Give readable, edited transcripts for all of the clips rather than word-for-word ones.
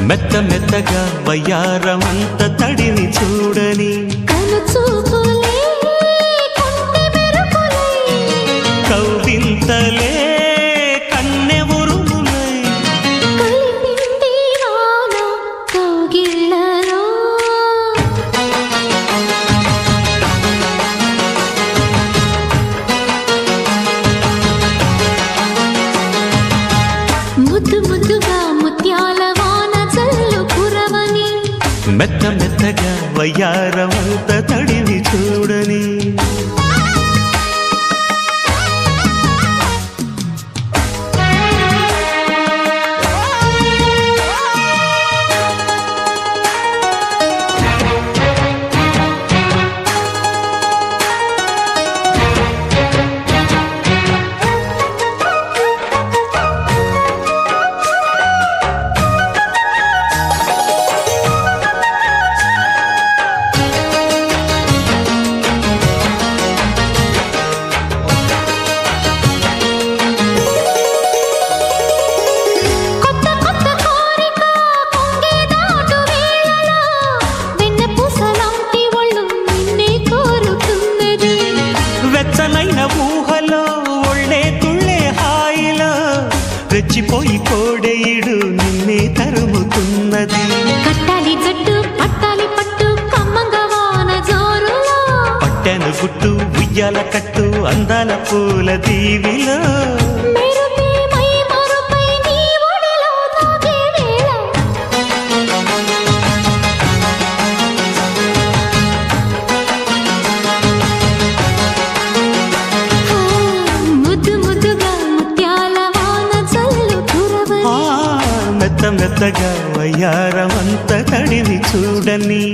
మెత్త మెత్తగా వయ్యారమంత తడిని చూడని కౌవింతలే కన్నె ఉరుములై ముద్దు ముద్దుగా ముత్యాల వాన జల్లు కురవని మెత్త మెత్తగా వయ్యారమంత తడిని చూడని ఊహలో ఒళ్ళే తుళ్ళే హాయిలో రెచ్చిపోయి కోడేయుడు నిన్నే తరుముతున్నది కట్టాలి జట్టు పట్టాలి పట్టు కమ్మంగా వాన జోరులో పట్టెను గుట్టు ఉయ్యాల కట్టు అందాల పూల దీవిలో మెత్త మెత్తగా వయ్యారమంత తడిని చూడని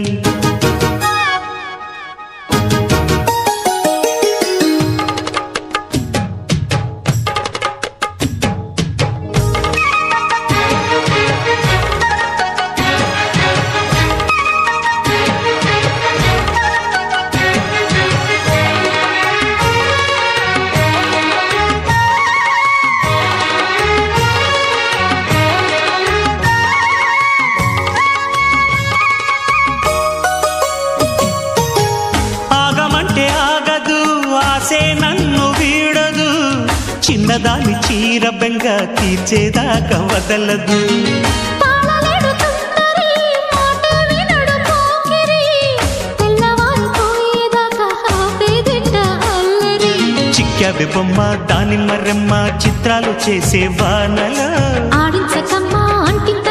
నన్ను వీడదు చిన్నదాని చీర బెంగ తీర్చేదాకా వదలదు చిక్కావి బొమ్మ దాని మరెమ్మ చిత్రాలు చేసే వానల ఆడించకమ్మా అంటింత